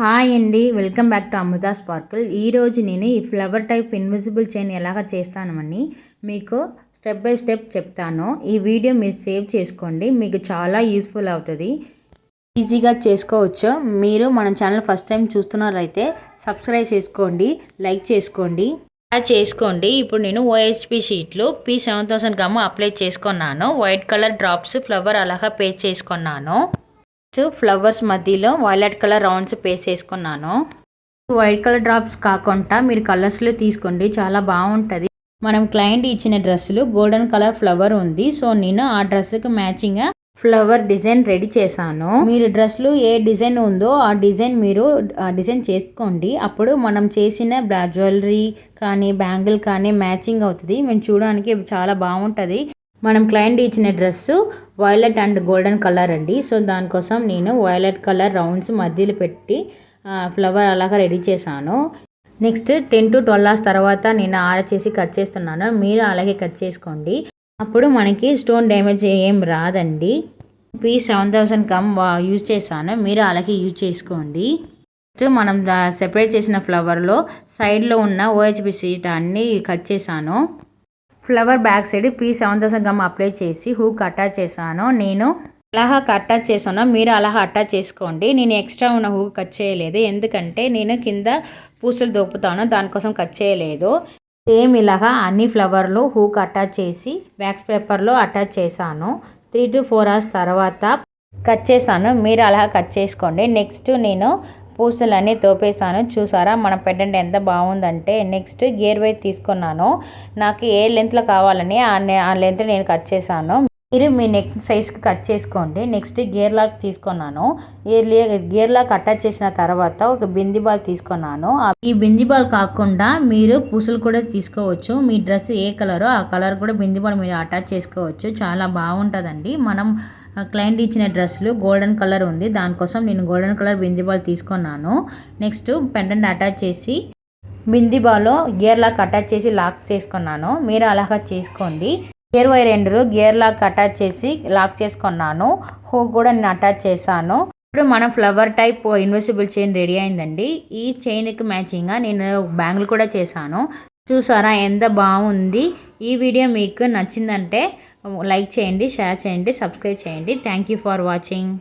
Hi అండి, welcome back to Amrutha Sparkle. ఈరోజు నేను ఈ ఫ్లవర్ టైప్ ఇన్విజిబుల్ చైన్ ఎలాగ చేస్తానని మీకు స్టెప్ బై స్టెప్ చెప్తాను. ఈ వీడియో మీరు సేవ్ చేసుకోండి, మీకు చాలా యూస్ఫుల్ అవుతుంది, ఈజీగా చేసుకోవచ్చు. మీరు మన ఛానల్ ఫస్ట్ టైం చూస్తున్నారైతే సబ్స్క్రైబ్ చేసుకోండి, లైక్ చేసుకోండి, చేసుకోండి. ఇప్పుడు నేను OHP షీట్లు P7000 గమ్ అప్లై చేసుకున్నాను. వైట్ కలర్ డ్రాప్స్ ఫ్లవర్ అలాగా పేస్ట్ చేసుకున్నాను. ఫ్లవర్స్ మధ్యలో వైలెట్ కలర్ రౌండ్స్ పేస్ట్ చేసుకున్నాను. వైట్ కలర్ డ్రాప్స్ కాకుండా మీరు కలర్స్లో తీసుకోండి, చాలా బాగుంటుంది. మనం క్లయింట్ ఇచ్చిన డ్రెస్సులు గోల్డెన్ కలర్ ఫ్లవర్ ఉంది, సో నేను ఆ డ్రెస్కి మ్యాచింగ్గా ఫ్లవర్ డిజైన్ రెడీ చేశాను. మీరు డ్రెస్లో ఏ డిజైన్ ఉందో ఆ డిజైన్ మీరు డిజైన్ చేసుకోండి. అప్పుడు మనం చేసిన జ్యువెలరీ కానీ బ్యాంగిల్ కానీ మ్యాచింగ్ అవుతుంది. మేము చూడడానికి చాలా బాగుంటుంది. మనం క్లయింట్ ఇచ్చిన dress violet and golden colour అండి. సో దానికోసం నేను వైలెట్ కలర్ రౌండ్స్ మధ్యలో పెట్టి ఫ్లవర్ అలాగా రెడీ చేశాను. నెక్స్ట్ 10 to 12 hours తర్వాత నేను ఆరచేసి కట్ చేస్తున్నాను. మీరు అలాగే కట్ చేసుకోండి, అప్పుడు మనకి స్టోన్ డ్యామేజ్ ఏం రాదండి. P7000 గమ్ యూజ్ చేశాను, మీరు అలాగే యూజ్ చేసుకోండి. నెక్స్ట్ మనం సెపరేట్ చేసిన ఫ్లవర్లో సైడ్లో ఉన్న OHP షీట్ అన్నీ కట్ చేశాను. Flower back side P7000 gum apply చేసి హూక్ అటాచ్ చేశాను. నేను అలాగా అటాచ్ చేశాను, మీరు అలాగా అటాచ్ చేసుకోండి. నేను ఎక్స్ట్రా ఉన్న హూక్ కట్ చేయలేదు, ఎందుకంటే నేను కింద పూసలు దొప్పుతాను, దానికోసం కట్ చేయలేదు. సేమ్ ఇలాగా అన్ని ఫ్లవర్లు హూక్ అటాచ్ చేసి వ్యాక్స్ పేపర్లో అటాచ్ చేశాను. 3 to 4 hours తర్వాత కట్ చేశాను, మీరు అలా కట్ చేసుకోండి. నెక్స్ట్ నేను పూసలన్నీ తోపేసాను. చూసారా మన పెండెంట్ ఎంత బాగుందంటే. నెక్స్ట్ గేర్ వైర్ తీసుకున్నాను, నాకు ఏ లెంత్లో కావాలని ఆ లెంత్ నేను కట్ చేశాను. మీరు మీ నెక్ సైజ్కి కట్ చేసుకోండి. నెక్స్ట్ గేర్ లాక్ తీసుకున్నాను. గేర్ లాక్ అటాచ్ చేసిన తర్వాత ఒక బింది బాల్ తీసుకున్నాను. ఈ బింది బాల్ కాకుండా మీరు పూసలు కూడా తీసుకోవచ్చు. మీ డ్రెస్ ఏ కలరో ఆ కలర్ కూడా బింది బాల్ మీరు అటాచ్ చేసుకోవచ్చు, చాలా బాగుంటుందండి. మనం క్లయింట్ ఇచ్చిన డ్రెస్సులు గోల్డెన్ కలర్ ఉంది, దానికోసం నేను గోల్డెన్ కలర్ బింది బాల్ తీసుకున్నాను. నెక్స్ట్ పెండెంట్ అటాచ్ చేసి బింది బాల్లో గేర్ లాక్ అటాచ్ చేసి లాక్ చేసుకున్నాను, మీరు అలాగా చేసుకోండి. గేర్ వైర్ ఎండరు గేర్ లాక్ అటాచ్ చేసి లాక్ చేసుకున్నాను. హూక్ కూడా నేను అటాచ్ చేశాను. ఇప్పుడు మన flower type invisible chain ready అయిందండి. ఈ చైన్కి మ్యాచింగ్గా నేను బ్యాంగిల్ కూడా చేశాను. చూసారా ఎంత బాగుంది. ఈ వీడియో మీకు నచ్చిందంటే లైక్ చేయండి, షేర్ చేయండి, సబ్స్క్రైబ్ చేయండి. Thank you for watching.